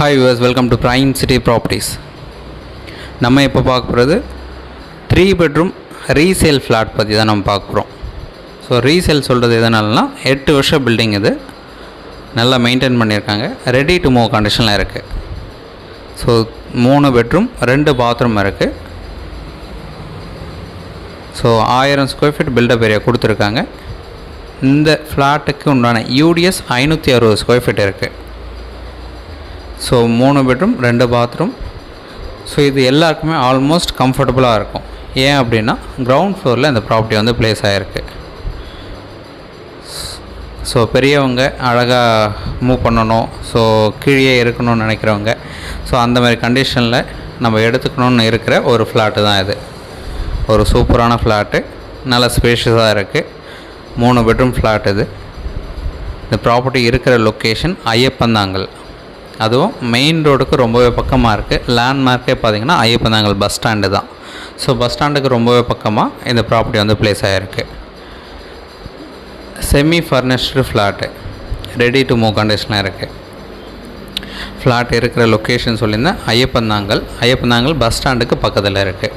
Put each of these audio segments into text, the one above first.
Hi US, welcome to prime city properties. நம்ம இப்போ பார்க்க போகிறது 3 பெட்ரூம் ரீசேல் ஃப்ளாட் பற்றி தான் நம்ம பார்க்க போகிறோம். ஸோ ரீசேல் சொல்கிறது எதனாலனா 8 வருஷம் பில்டிங் இது, நல்லா மெயின்டைன் பண்ணியிருக்காங்க, ரெடி டு மூவ் கண்டிஷனில் இருக்குது. ஸோ 3 பெட்ரூம் 2 பாத்ரூம் இருக்குது. So 1000 square feet built up area கொடுத்துருக்காங்க. இந்த ஃப்ளாட்டுக்கு உண்டான யூடிஎஸ் 560 ஸ்கொயர் ஃபீட் இருக்குது. So 3 bedroom 2 bathroom. ஸோ இது எல்லாருக்குமே ஆல்மோஸ்ட் கம்ஃபர்டபுளாக இருக்கும். ஏன் அப்படின்னா கிரவுண்ட் ஃப்ளோரில் இந்த ப்ராப்பர்ட்டி வந்து ப்ளேஸ் ஆகிருக்கு. ஸோ பெரியவங்க அழகாக மூவ் பண்ணணும், ஸோ கீழே இருக்கணும்னு நினைக்கிறவங்க, ஸோ அந்த மாதிரி கண்டிஷனில் நம்ம எடுத்துக்கணுன்னு இருக்கிற ஒரு ஃப்ளாட்டு தான் இது. ஒரு சூப்பரான ஃப்ளாட்டு, நல்ல ஸ்பேஷியஸாக இருக்குது. 3 பெட்ரூம் ஃப்ளாட் இது. இந்த ப்ராப்பர்ட்டி இருக்கிற லொக்கேஷன் ஐயப்பந்தாங்கல், அதுவும் மெயின் ரோடுக்கு ரொம்பவே பக்கமாக இருக்குது. லேண்ட்மார்க்கே பார்த்திங்கன்னா ஐயப்பந்தாங்கல் பஸ் ஸ்டாண்டு தான். ஸோ பஸ் ஸ்டாண்டுக்கு ரொம்பவே பக்கமாக இந்த ப்ராப்பர்ட்டி வந்து ப்ளேஸ் ஆகிருக்கு. Semi furnished flat, ready to move கண்டிஷனில் இருக்குது. ஃப்ளாட் இருக்கிற லொக்கேஷன் சொல்லியிருந்தேன் ஐயப்பந்தாங்கல் பஸ் ஸ்டாண்டுக்கு பக்கத்தில் இருக்குது.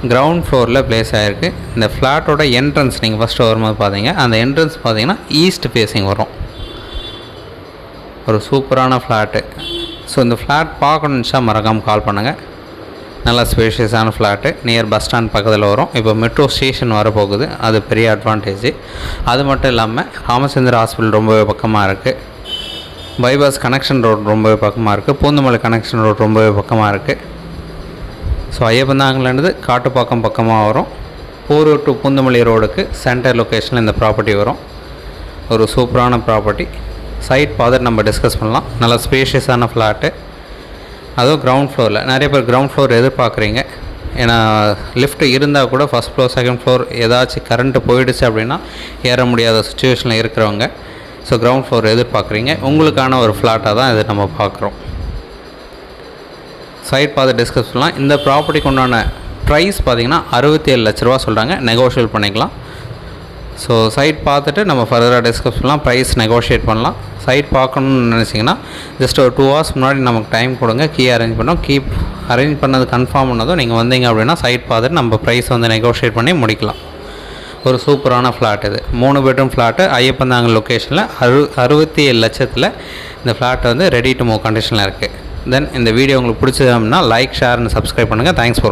கிரவுண்ட் ஃப்ளோரில் ப்ளேஸ் ஆகிருக்கு. இந்த ஃப்ளாட்டோட என்ட்ரன்ஸ் நீங்கள் ஃபஸ்ட்டு வரும்போது பார்த்தீங்க, அந்த என்ட்ரன்ஸ் பார்த்திங்கன்னா ஈஸ்ட் ஃபேஸிங் வரும். ஒரு சூப்பரான ஃப்ளாட்டு. ஸோ இந்த ஃப்ளாட் பார்க்கணுன்னுச்சா மறக்காமல் கால் பண்ணுங்கள். நல்லா ஸ்பேஷியஸான ஃப்ளாட்டு, நியர் பஸ் ஸ்டாண்ட் பக்கத்தில் வரும். இப்போ மெட்ரோ ஸ்டேஷன் வரப்போகுது, அது பெரிய அட்வான்டேஜ். அது மட்டும் இல்லாமல் ராமச்சந்திர ஹாஸ்பிட்டல் ரொம்பவே பக்கமாக இருக்குது. பைபாஸ் கனெக்ஷன் ரோடு ரொம்பவே பக்கமாக இருக்குது. பூந்தமல்லி கனெக்ஷன் ரோடு ரொம்பவே பக்கமாக இருக்குது. ஸோ ஐயப்பந்தாங்கலேருந்து காட்டுப்பாக்கம் பக்கமாக வரும். போரூர் டு பூந்தமல்லி ரோடுக்கு சென்டர் லொக்கேஷனில் இந்த ப்ராப்பர்ட்டி வரும். ஒரு சூப்பரான ப்ராப்பர்ட்டி. சைட் பார்த்துட்டு நம்ம டிஸ்கஸ் பண்ணலாம். நல்லா ஸ்பேஷியஸான ஃப்ளாட்டு, அதுவும் கிரவுண்ட் ஃப்ளோரில். நிறைய பேர் கிரவுண்ட் ஃப்ளோர் எதிர்பார்க்குறீங்க. ஏன்னா லிஃப்ட் இருந்தால் கூட ஃபஸ்ட் ஃப்ளோர் செகண்ட் ஃப்ளோர் ஏதாச்சும் கரண்ட்டு போயிடுச்சு அப்படின்னா ஏற முடியாத சுச்சுவேஷனில் இருக்கிறவங்க, ஸோ கிரவுண்ட் ஃப்ளோர் எதிர்பார்க்குறீங்க, உங்களுக்கான ஒரு ஃப்ளாட்டாக தான் இது நம்ம பார்க்குறோம். சைட் பார்த்து டிஸ்கஸ் பண்ணலாம். இந்த ப்ராப்பர்ட்டிக்கு உண்டான ப்ரைஸ் பார்த்திங்கன்னா 67 லட்ச ரூபா சொல்கிறாங்க. நெகோஷியேட் பண்ணிக்கலாம். ஸோ சைட் பார்த்துட்டு நம்ம ஃபர்தராக டிஸ்கஸ் பண்ணலாம், ப்ரைஸ் நெகோஷியேட் பண்ணலாம். சைட் பார்க்கணுன்னு நினச்சிங்கன்னா ஜஸ்ட் ஒரு 2 hours முன்னாடி நமக்கு டைம் கொடுங்க. கீ அரேஞ்ச் பண்ணோம். கீ அரேஞ்ச் பண்ணது கன்ஃபார்ம் பண்ணதும் நீங்கள் வந்தீங்க அப்படின்னா சைட் பார்த்துட்டு நம்ம ப்ரைஸ் வந்து நெகோஷியேட் பண்ணி முடிக்கலாம். ஒரு சூப்பரான ஃப்ளாட் இது. 3 பெட்ரூம் ஃப்ளாட்டு ஐயப்பந்தாங்கல் லொக்கேஷனில் 67 லட்சத்தில் இந்த ஃப்ளாட் வந்து ரெடி டு மூவ் கண்டிஷனில் இருக்குது. தென் இந்த வீடியோ உங்களுக்கு பிடிச்சது அப்படின்னா லைக், ஷேர் அண்ட் சப்ஸ்கிரைப் பண்ணுங்கள். Thanks for